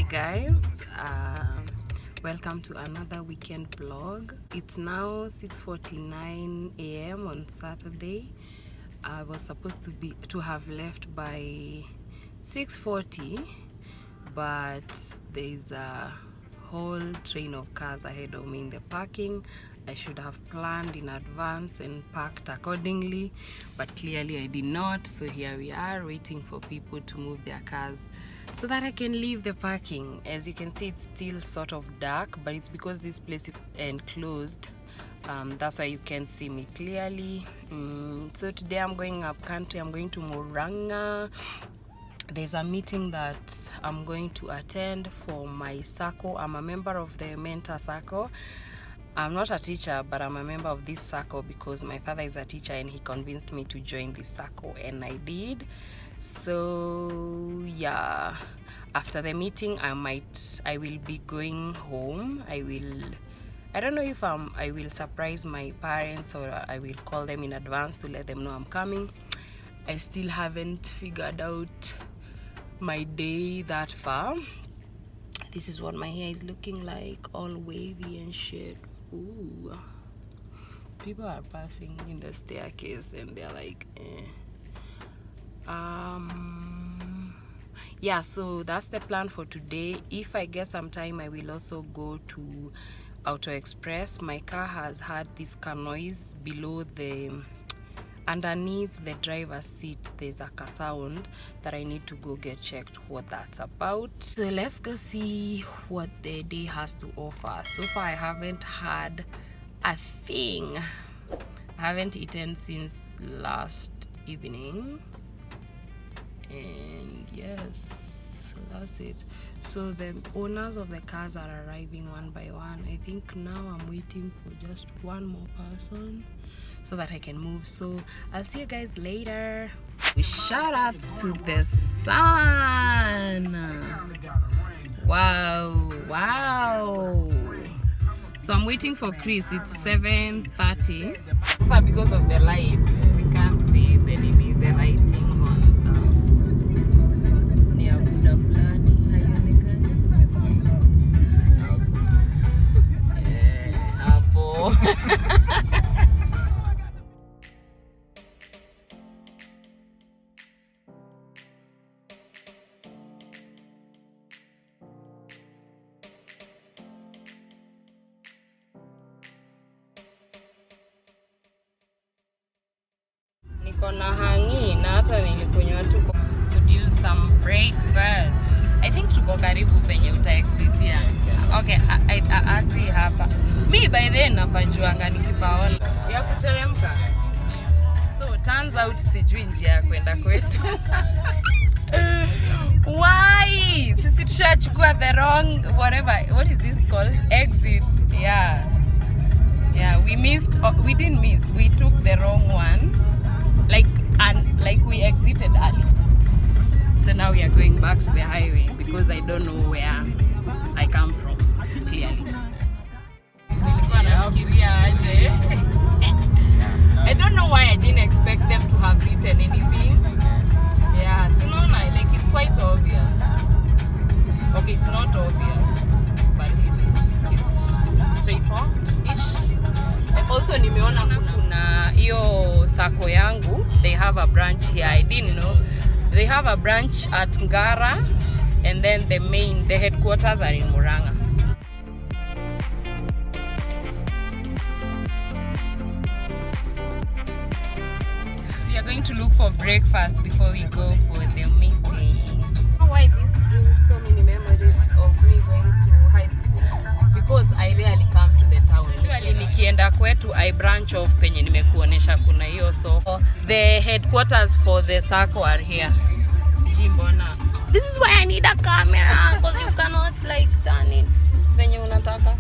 guys, welcome to another weekend vlog. It's now 6:49 a.m. on Saturday. I was supposed to have left by 6:40, but there's a whole train of cars ahead of me in the parking. I should have planned in advance and parked accordingly, but clearly I did not. So here we are waiting for people to move their cars so that I can leave the parking. As you can see, it's still sort of dark, but it's because this place is enclosed. That's why you can't see me clearly. So today I'm going up country. I'm going to Murang'a. There's a meeting that I'm going to attend for my SACCO. I'm a member of the Mentor SACCO. I'm not a teacher, but I'm a member of this SACCO because my father is a teacher and he convinced me to join this SACCO, and I did. So yeah, after the meeting I will be going home. I don't know if I will surprise my parents or I will call them in advance to let them know I'm coming. I still haven't figured out my day that far. This is what my hair is looking like, all wavy and shit. Ooh, people are passing in the staircase and they're like yeah, so that's the plan for today. If I get some time, I will also go to Autoxpress. My car has had this car noise below underneath the driver's seat. There's a car sound that I need to go get checked what that's about. So let's go see what the day has to offer. So far I haven't had a thing. I haven't eaten since last evening, and yes, so that's it. So the owners of the cars are arriving one by one. I think now I'm waiting for just one more person so that I can move. So I'll see you guys later. Shout out to the sun. Wow. So I'm waiting for Chris. It's 7:30. So because of the light, we can't see the writing on near Buddha fulani. Hapo. Niko na hangi na hata nilikunywa tu. Could use some breakfast. I think tuko karibu penye uta exitia. Okay, I actually hapa. Me by then napajuanga nikipaona ya kuteremka. So turns out sijui njia ya kwenda kwetu. Why? Sisi tushachukua the wrong whatever. What is this called? Exit. Yeah, we didn't miss. We took the wrong one. Like we exited early. So now we are going back to the highway because I don't know where I come from clearly. I don't know why I didn't expect them to have written anything. Yeah, so no, like it's quite obvious. Okay, it's not obvious, but it's straightforward-ish. Also nimeona kuna hiyo SACCO yangu, they have a branch here. I didn't know. They have a branch at Ngara, and then the headquarters are in Murang'a. We are going to look for breakfast before we go for the meeting. I don't know why this brings so many memories of me going to high school, because I rarely come to the town. Usually nikienda kwetu I branch off penye nimekuonesha kuna hiyo soko. The headquarters for the SACCO are here. This is why I need a camera, because you cannot like turn it penye unataka.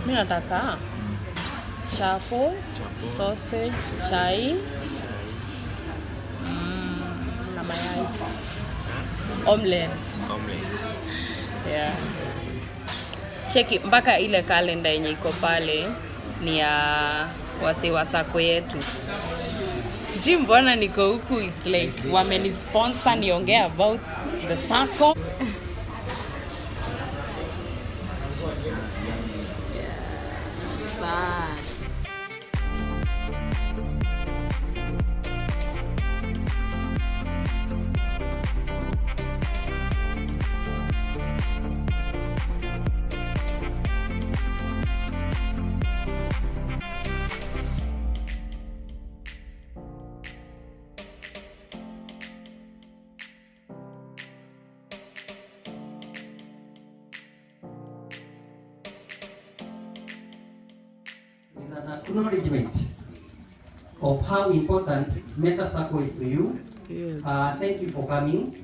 Mimi nataka chapo, sausage, chai, na mayai. Omelette. Yeah. Cheki mpaka ile kalenda yenye iko pale ni ya wase wa SACCO yetu. Sijui mbona niko huku, it's like wameni sponsor niongee about the SACCO. An acknowledgement of how important Meta SACCO is to you. Thank you for coming.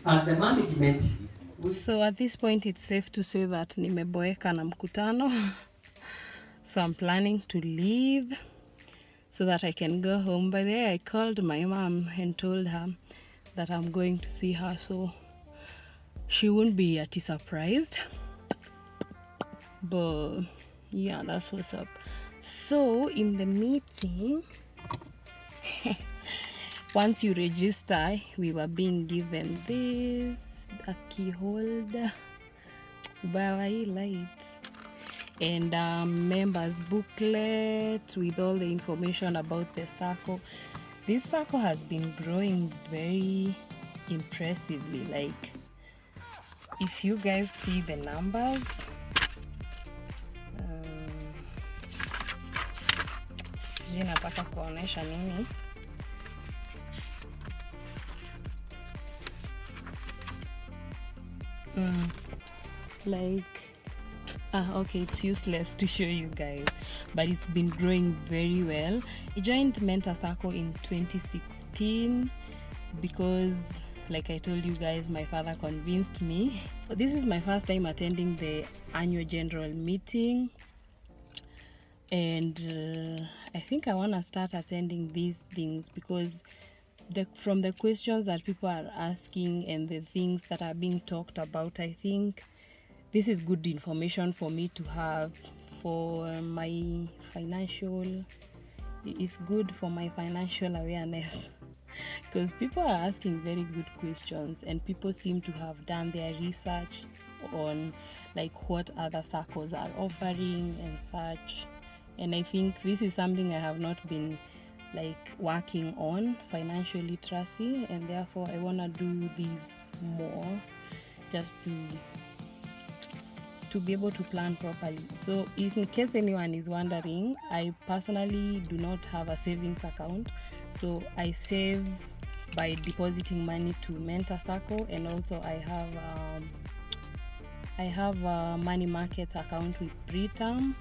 As the management. So at this point it's safe to say that nimeboeka na mkutano. So I'm planning to leave so that I can go home. By the way, I called my mom and told her that I'm going to see her, so she won't be yet surprised. But yeah, that's what's up. So in the meeting, once you register, we were being given this, a key holder, light, and members booklet with all the information about the SACCO. This SACCO has been growing very impressively. Like, if you guys see the numbers, sijui nataka kuonesha nini. Okay, it's useless to show you guys, but it's been growing very well. I joined Meta SACCO in 2016 because, like I told you guys, my father convinced me. This is my first time attending the annual general meeting, and I think I want to start attending these things because from the questions that people are asking and the things that are being talked about, I think this is good information for me to have for my financial. It's good for my financial awareness because people are asking very good questions and people seem to have done their research on like what other SACCOs are offering and such. And I think this is something I have not been like working on, financial literacy, and therefore I want to do these more just to be able to plan properly. So if in case anyone is wondering, I personally do not have a savings account, so I save by depositing money to Meta SACCO, and also I have a money market account with Britam.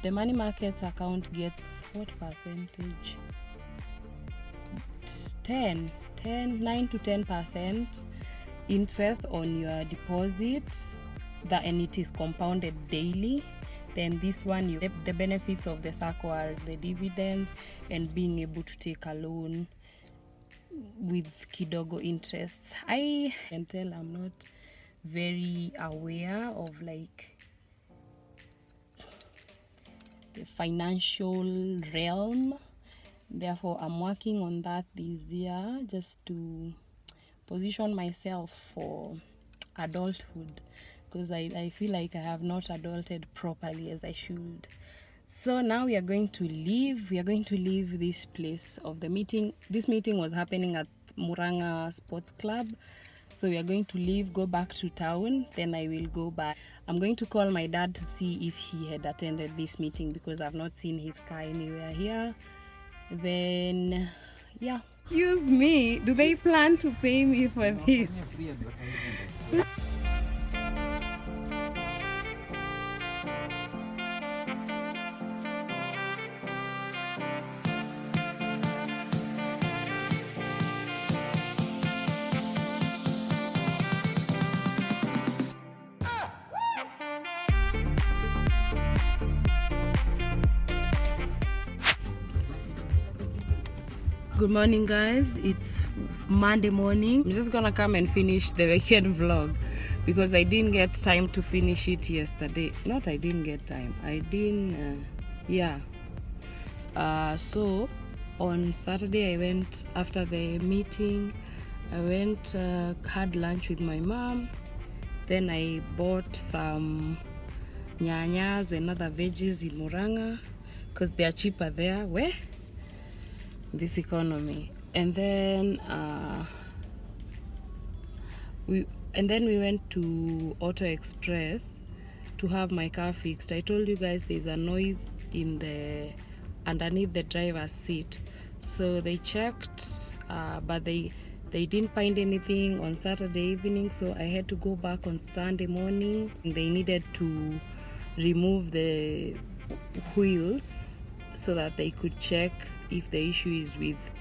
The money market account gets what percentage? 9 to 10% interest on your deposit, and it is compounded daily. Then this one, the benefits of the SACCO are the dividends and being able to take a loan with kidogo interests. I can tell I'm not very aware of like the financial realm. Therefore, I'm working on that this year just to position myself for adulthood, because I feel like I have not adulted properly as I should. So now we are going to leave. We are going to leave this place of the meeting. This meeting was happening at Murang'a Sports Club. So we are going to leave, go back to town, then I will go back. I'm going to call my dad to see if he had attended this meeting because I've not seen his car anywhere here. Then, yeah. Excuse me, do they plan to pay me for this? Good morning, guys. It's Monday morning. I'm just gonna come and finish the weekend vlog because I didn't get time to finish it yesterday. Not I didn't get time. I didn't. So on Saturday I went after the meeting. I went had lunch with my mom. Then I bought some nyanyas and other veggies in Murang'a because they are cheaper there. Where? This economy. And then we went to Autoxpress to have my car fixed. I told you guys there's a noise in the underneath the driver's seat, so they checked, but they didn't find anything on Saturday evening, so I had to go back on Sunday morning. They needed to remove the wheels so that they could check if the issue is with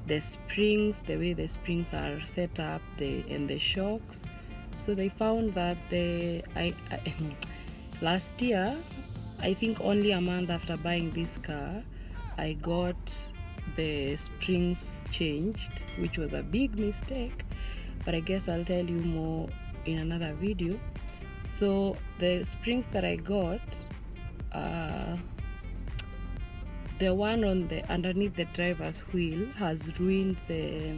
the springs, the way the springs are set up, and the shocks. So they found that last year, I think only a month after buying this car, I got the springs changed, which was a big mistake, but I guess I'll tell you more in another video. So the springs that I got, the one on the underneath the driver's wheel has ruined the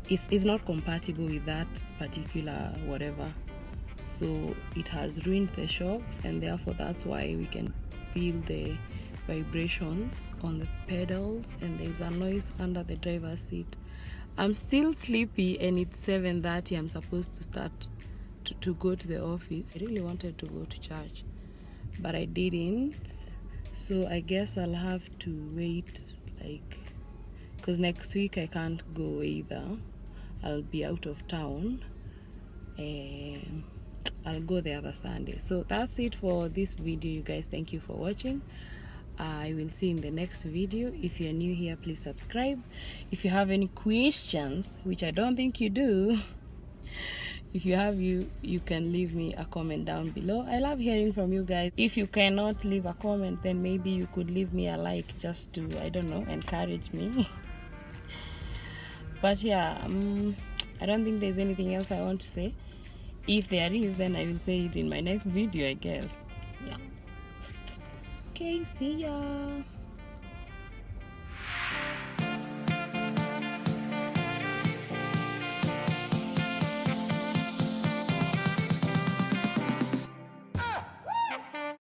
is not compatible with that particular whatever, so it has ruined the shocks, and therefore that's why we can feel the vibrations on the pedals, and there's a noise under the driver's seat. I'm still sleepy and it's 7:30. I'm supposed to start to go to the office. I really wanted to go to church, but I didn't, so I guess I'll have to wait, because next week I can't go either. I'll be out of town. I'll go the other Sunday. So that's it for this video, you guys. Thank you for watching. I will see you in the next video. If you're new here, please subscribe. If you have any questions, which I don't think you do, if you have, you can leave me a comment down below. I love hearing from you guys. If you cannot leave a comment, then maybe you could leave me a like, just to, I don't know, encourage me. But yeah, I don't think there's anything else I want to say. If there is, then I will say it in my next video, I guess. Yeah. Okay, see ya.